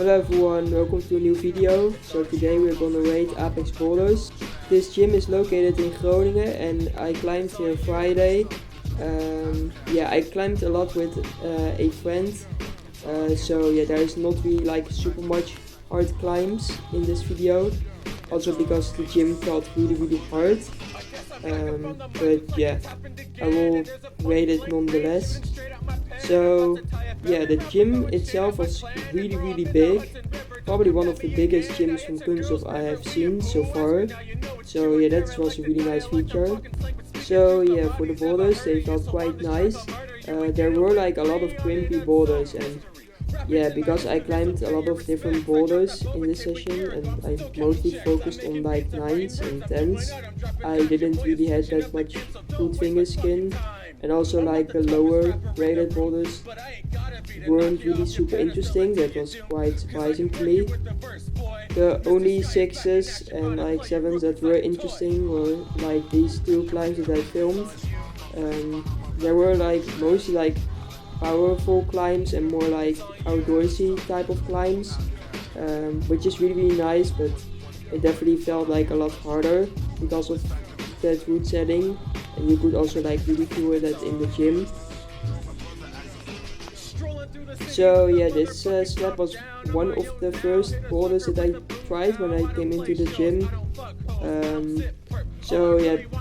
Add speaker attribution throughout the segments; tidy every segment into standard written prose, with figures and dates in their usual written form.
Speaker 1: Hello everyone, welcome to a new video. So today we're gonna rate Apex Boulders. This gym is located in Groningen and I climbed here Friday. I climbed a lot with a friend. There is not really like super much hard climbs in this video. Also because the gym felt really hard. I will rate it nonetheless. So yeah, the gym itself was really big. Probably one of the biggest gyms from Kunststof I have seen so far. So yeah, that was a really nice feature. So yeah, for the boulders, they felt quite nice. There were like a lot of crimpy boulders, and yeah, because I climbed a lot of different boulders in this session and I mostly focused on like 9s and 10s, I didn't really have that much good finger skin, and also like the lower graded boulders weren't really super interesting. That was quite surprising to me. The only 6s and like 7s that were interesting were like these two climbs that I filmed. There were like mostly like powerful climbs and more like outdoorsy type of climbs, which is really nice, but it definitely felt like a lot harder because of that route setting, and you could also like really feel that in the gym. So yeah, this slab was one of the first boulders that I tried when I came into the gym.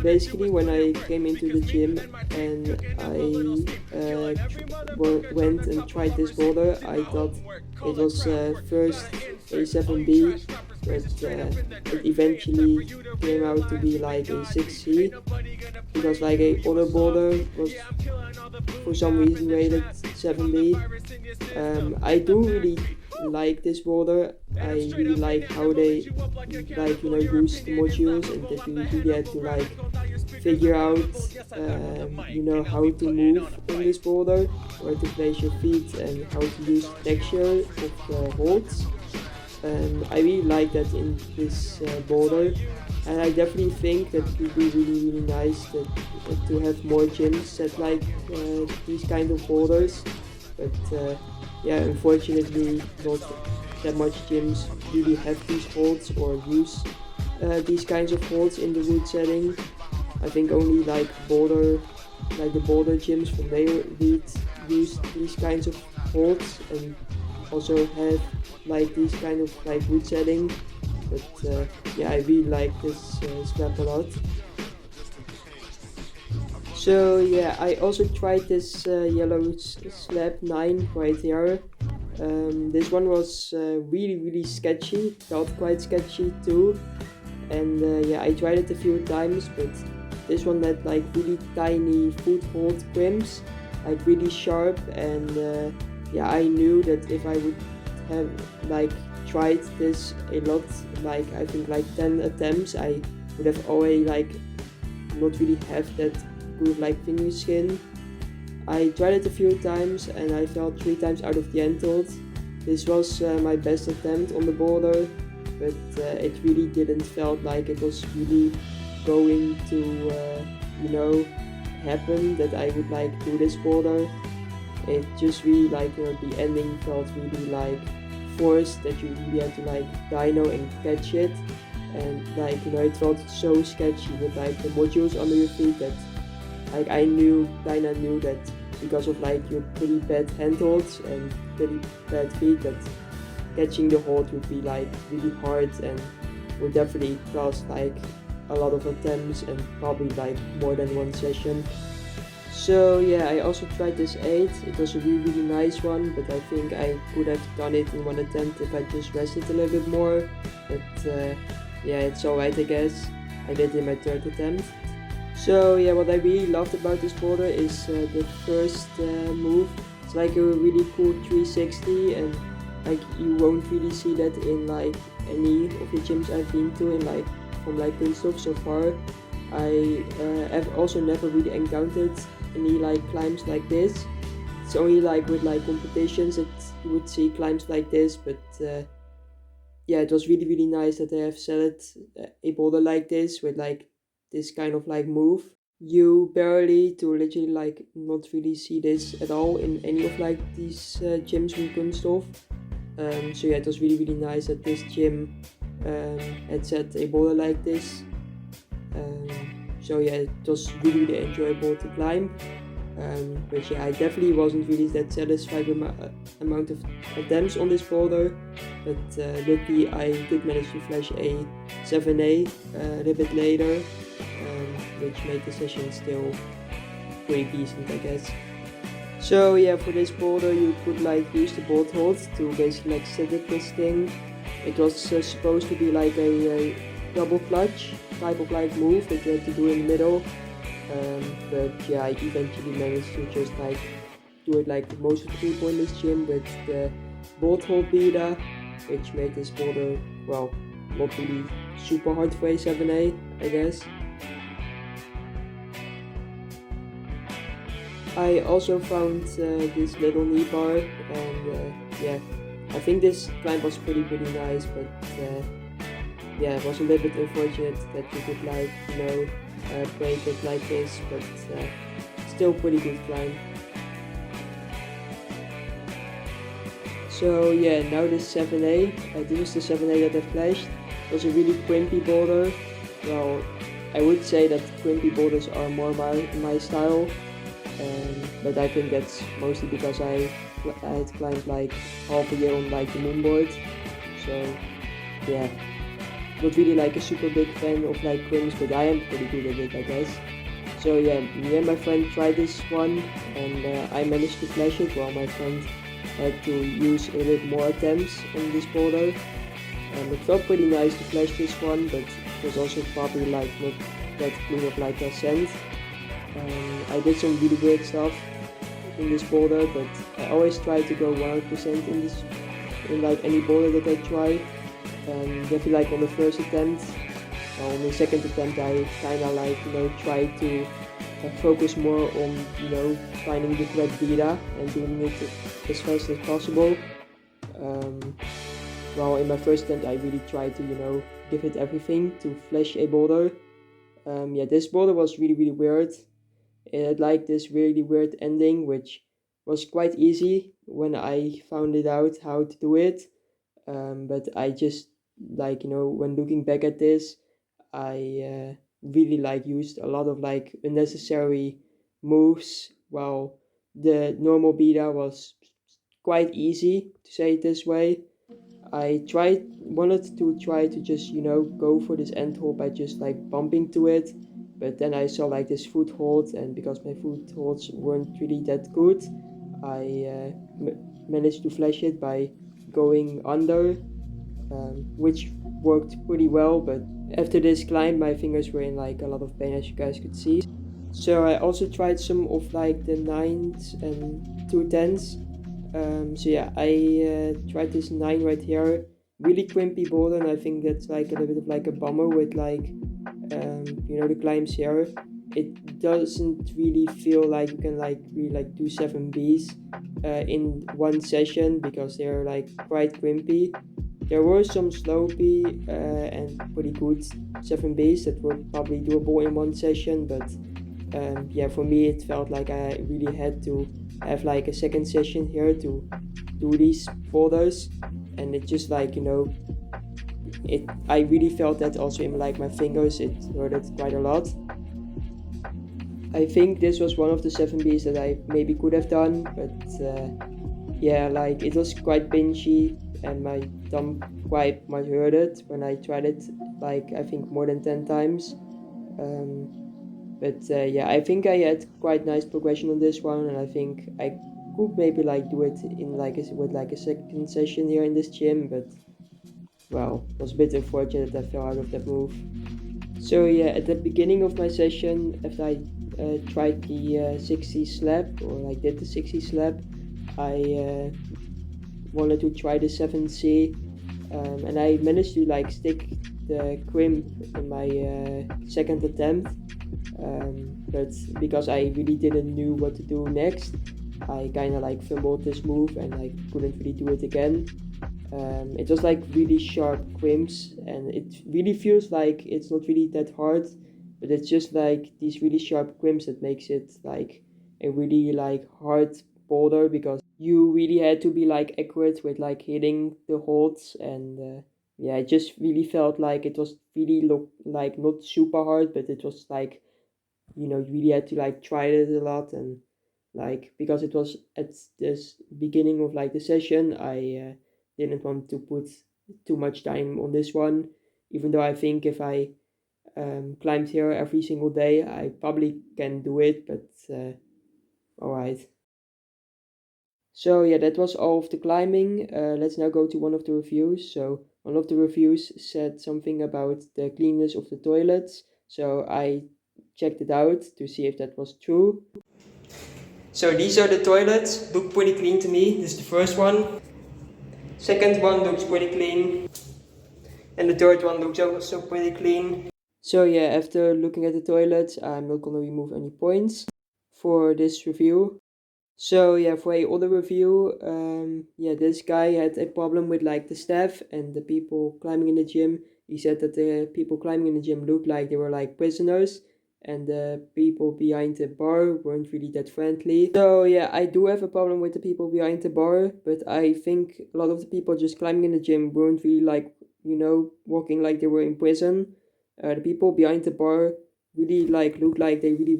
Speaker 1: Basically when I came into the gym and I went and tried this boulder, I thought it was first a 7B, but it eventually came out to be like a 6C, because like a other boulder was for some reason rated 7B. I do really like this boulder. I really like how they use the modules, and that you really had to like figure out how to move in this boulder, where to place your feet and how to use the texture of the holds. I really like that in this boulder, and I definitely think that it would be really nice to have more gyms that like these kind of boulders, but unfortunately not that much gyms really have these holds or use these kinds of holds in the route setting. I think only like the boulder gyms from Lead use these kinds of holds and also have like these kind of like route setting. But I really like this slab a lot. So yeah, I also tried this yellow slab 9 right here. This one was really sketchy, felt quite sketchy too, and I tried it a few times, but this one had like really tiny foothold crimps, like really sharp, and I knew that if I would have like tried this a lot, like I think like 10 attempts, I would have already like not really have that good like finger skin. I tried it a few times and I fell 3 times out of the end hold. This was my best attempt on the boulder, but it really didn't felt like it was really going to happen that I would like do this boulder. It just really like the ending felt really like forced, that you really had to like dyno and catch it, and like it felt so sketchy with like the modules under your feet that like Dinah knew that because of like your pretty bad handholds and pretty bad feet, that catching the hold would be like really hard and would definitely cost like a lot of attempts and probably like more than one session. So yeah, I also tried this 8. It was a really nice one, but I think I could have done it in one attempt if I just rested a little bit more. But it's alright, I guess. I did it in my 3rd attempt. So yeah, what I really loved about this boulder is the first move. It's like a really cool 360, and like you won't really see that in like any of the gyms I've been to in like from like Kunststof so far. I have also never really encountered any like climbs like this. It's only like with like competitions that you would see climbs like this, but it was really nice that they have set a boulder like this with like this kind of like move. You barely to literally like not really see this at all in any of like these gyms from Kunststof. So yeah, it was really nice that this gym had set a boulder like this. So yeah, it was really enjoyable to climb. But yeah, I definitely wasn't really that satisfied with my amount of attempts on this boulder. But luckily I did manage to flash a 7A a little bit later, which made the session still pretty decent, I guess. So yeah, for this boulder you could like use the bolt hold to basically like set it this thing. It was supposed to be like a double clutch type of like move that you had to do in the middle. But yeah, I eventually managed to just like do it like most of the people in this gym with the bolt hold beta, which made this boulder, well, not really super hard for a 7A, I guess. I also found this little knee bar, and yeah, I think this climb was pretty nice, but yeah, it was a little bit unfortunate that you could like, break it like this, but still pretty good climb. So yeah, now this 7A, this is the 7A that I flashed. It was a really crimpy boulder. Well, I would say that crimpy boulders are more my style, but I think that's mostly because I had climbed like half a year on like the moonboard. So yeah, not really like a super big fan of like crimps, but I am pretty good at it, I guess. So yeah, me and my friend tried this one, and I managed to flash it while my friend had to use a little bit more attempts on this boulder. It felt pretty nice to flash this one, but it was also probably like not that clean of like a scent. I did some really weird stuff in this boulder, but I always try to go 100% in like any boulder that I try. Definitely like on the first attempt. On the second attempt I kinda like, try to focus more on, finding the correct beta and doing it as fast as possible. While in my first attempt I really tried to, give it everything to flash a boulder. Yeah, this boulder was really weird. It had like this really weird ending, which was quite easy when I found it out how to do it. But I just like, when looking back at this, I really like used a lot of like unnecessary moves, while the normal beta was quite easy, to say it this way. I wanted to try to just, go for this end hold by just like bumping to it, but then I saw like this foothold, and because my footholds weren't really that good, I managed to flash it by going under, which worked pretty well. But after this climb, my fingers were in like a lot of pain, as you guys could see. So I also tried some of like the 9s and 210s. So yeah, I tried this 9 right here, really crimpy boulder, and I think that's like a little bit of like a bummer with like, the climbs here. It doesn't really feel like you can like really like do 7Bs in one session, because they're like quite crimpy. There were some slopey and pretty good 7Bs that were probably doable in one session, but yeah, for me it felt like I really had to have like a second session here to do these boulders, and it just like, I really felt that also in like my fingers, it hurted quite a lot. I think this was one of the 7Bs that I maybe could have done, but yeah, like it was quite pinchy, and my thumb quite much hurted when I tried it, like I think more than 10 times. But yeah, I think I had quite nice progression on this one, and I think I could maybe like do it in like with like a second session here in this gym, but well, it was a bit unfortunate that I fell out of that move. So yeah, at the beginning of my session, after I tried the 60 slab, or like did the 60 slab, I wanted to try the 7C, and I managed to like stick the crimp in my second attempt, but because I really didn't knew what to do next, I kind of like fumbled this move and I couldn't really do it again. It was like really sharp crimps, and it really feels like it's not really that hard, but it's just like these really sharp crimps that makes it like a really like hard boulder, because you really had to be like accurate with like hitting the holds, and yeah, I just really felt like it was really look like not super hard, but it was like, you really had to like try it a lot. And like because it was at this beginning of like the session, I didn't want to put too much time on this one, even though I think if I climbed here every single day I probably can do it. But all right. So yeah, that was all of the climbing. Let's now go to one of the reviews. So one of the reviews said something about the cleanness of the toilets. So I checked it out to see if that was true. So these are the toilets. Look pretty clean to me. This is the first one. Second one looks pretty clean. And the third one looks also pretty clean. So yeah, after looking at the toilets, I'm not gonna remove any points for this review. So yeah, for a other review, yeah, this guy had a problem with like the staff and the people climbing in the gym. He said that the people climbing in the gym looked like they were like prisoners, and the people behind the bar weren't really that friendly. So yeah, I do have a problem with the people behind the bar, but I think a lot of the people just climbing in the gym weren't really like, walking like they were in prison. The people behind the bar really like looked like they really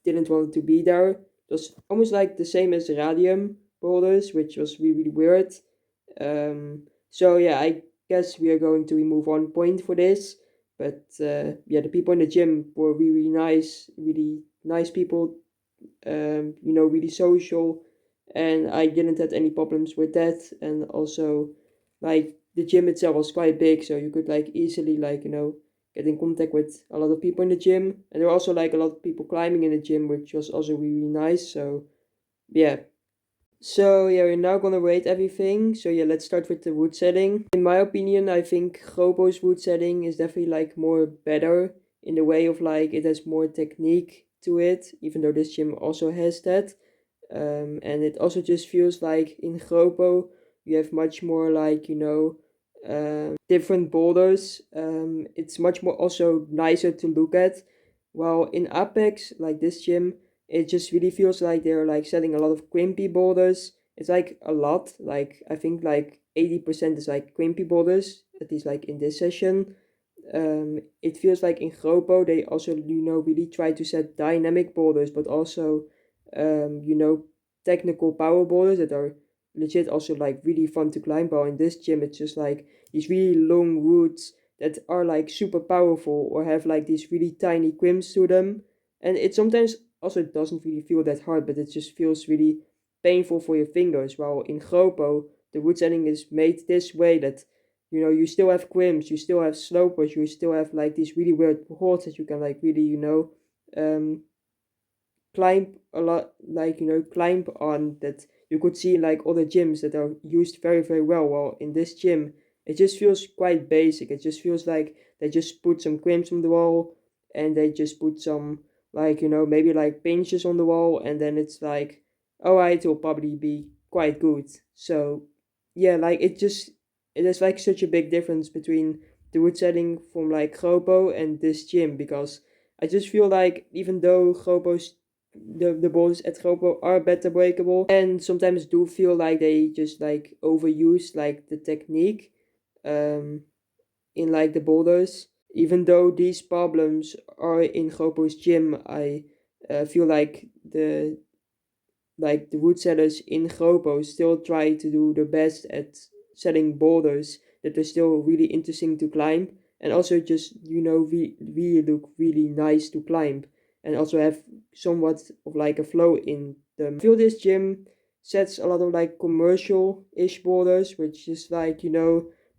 Speaker 1: didn't want to be there. It was almost like the same as the radium boulders, which was really, really weird. So yeah, I guess we are going to remove 1 point for this. But yeah, the people in the gym were really really nice people. Really social, and I didn't have any problems with that. And also, like the gym itself was quite big, so you could like easily like get in contact with a lot of people in the gym, and there were also like a lot of people climbing in the gym, which was also really nice. So yeah. So yeah, we're now gonna rate everything. So yeah, let's start with the wood setting. In my opinion, I think Grobo's wood setting is definitely like more better in the way of like it has more technique to it, even though this gym also has that. And it also just feels like in Grobo you have much more like different boulders. It's much more also nicer to look at. While in Apex, like this gym, it just really feels like they're like setting a lot of crimpy boulders. It's like a lot, like I think like 80% is like crimpy boulders, at least like in this session. It feels like in Gropo they also really try to set dynamic boulders, but also technical power boulders that are legit also like really fun to climb. While in this gym it's just like these really long routes that are like super powerful or have like these really tiny crimps to them, and it sometimes also doesn't really feel that hard, but it just feels really painful for your fingers. While in Gropo the wood setting is made this way that you still have crimps, you still have slopers, you still have like these really weird holds that you can like really um climb a lot, like climb on, that you could see in like other gyms that are used very very well. While in this gym it just feels quite basic. It just feels like they just put some crimps on the wall, and they just put some like maybe like pinches on the wall, and then it's like, all right, it'll probably be quite good. So yeah, like it is like such a big difference between the wood setting from like Grobo and this gym, because I just feel like even though Grobo's the balls at Gropo are better breakable, and sometimes do feel like they just like overuse like the technique um in like the boulders. Even though these problems are in Gropo's gym, I feel like the wood setters in Gropo still try to do their best at setting boulders that are still really interesting to climb, and also just really look really nice to climb, and also have somewhat of like a flow in them. I feel this gym sets a lot of like commercial-ish boulders, which is like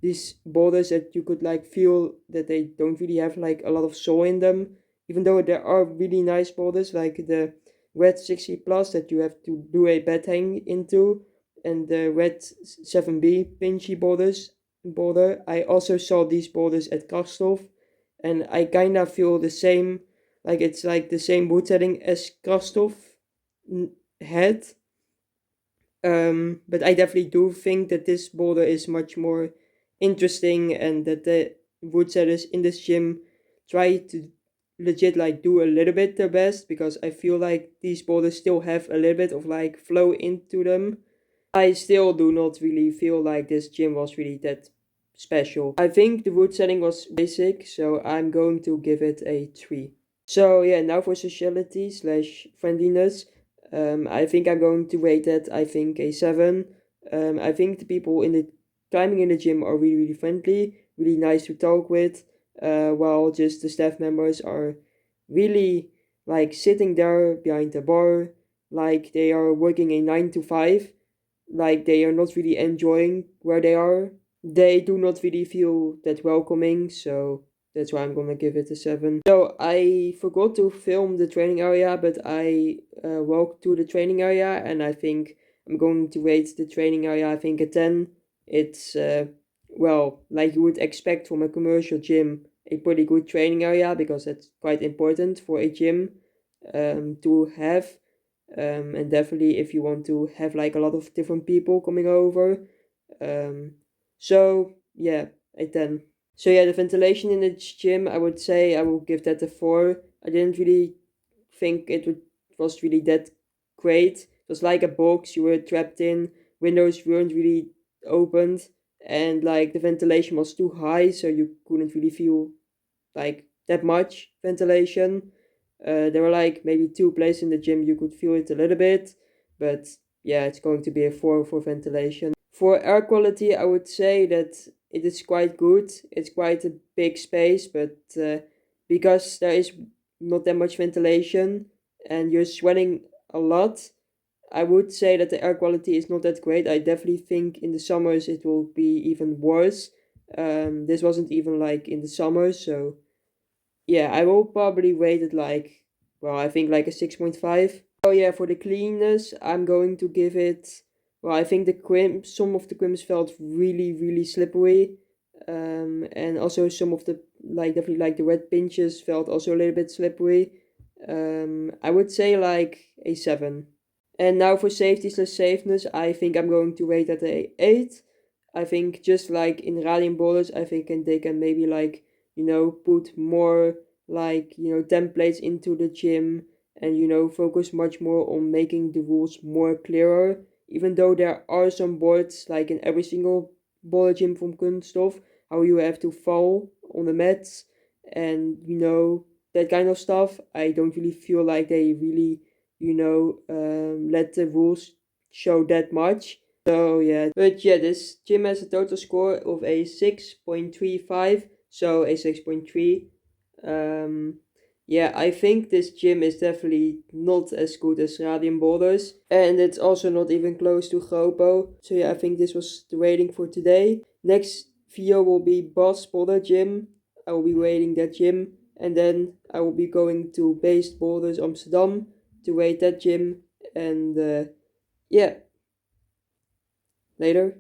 Speaker 1: these boulders that you could like feel that they don't really have like a lot of soul in them, even though there are really nice boulders like the red 60 plus that you have to do a bed hang into, and the red 7B pinchy border. I also saw these borders at Krastov, and I kinda feel the same, like it's like the same wood setting as Krastov had. But I definitely do think that this border is much more interesting, and that the wood setters in this gym try to legit like do a little bit their best, because I feel like these boulders still have a little bit of like flow into them. I still do not really feel like this gym was really that special. I think the route setting was basic, so I'm going to give it a 3. So yeah, now for sociality slash friendliness. I think I'm going to rate that, I think, a 7. I think the people in the climbing in the gym are really, really friendly, really nice to talk with, while just the staff members are really like sitting there behind the bar, like they are working a 9 to 5, like they are not really enjoying where they are. They do not really feel that welcoming, so that's why I'm gonna give it a 7. So I forgot to film the training area, but I walked to the training area, and I think I'm going to rate the training area, I think, a 10. It's, well, like you would expect from a commercial gym, a pretty good training area, because that's quite important for a gym to have. And definitely if you want to have like a lot of different people coming over. So yeah, a 10. So yeah, the ventilation in the gym, I would say I will give that a 4. I didn't really think was really that great. It was like a box you were trapped in. Windows weren't really opened, and like the ventilation was too high, so you couldn't really feel like that much ventilation. There were like maybe 2 places in the gym you could feel it a little bit, but yeah, it's going to be a 4 for ventilation. For air quality, I would say that it is quite good. It's quite a big space, but because there is not that much ventilation and you're sweating a lot, I would say that the air quality is not that great. I definitely think in the summers it will be even worse. This wasn't even like in the summer, so yeah, I will probably rate it like, well, I think like a 6.5. Oh yeah, for the cleanness, I'm going to give it, well, I think some of the quims felt really, really slippery. And also some of the, like, definitely like the red pinches felt also a little bit slippery. I would say like a 7. And now for safety slash safeness, I think I'm going to rate at a 8. I think just like in radium boulders, I think they can maybe like, put more like, templates into the gym and, focus much more on making the rules more clearer. Even though there are some boards like in every single boulder gym from Kunststof, how you have to fall on the mats and, that kind of stuff. I don't really feel like they really let the rules show that much. So yeah, but yeah, this gym has a total score of a 6.35, so a 6.3. Yeah, I think this gym is definitely not as good as Radium Boulders, and it's also not even close to Gropo. So yeah, I think this was the rating for today. Next video will be Boss Boulder Gym. I will be rating that gym, and then I will be going to Based Boulders Amsterdam to rate that gym. And yeah, later.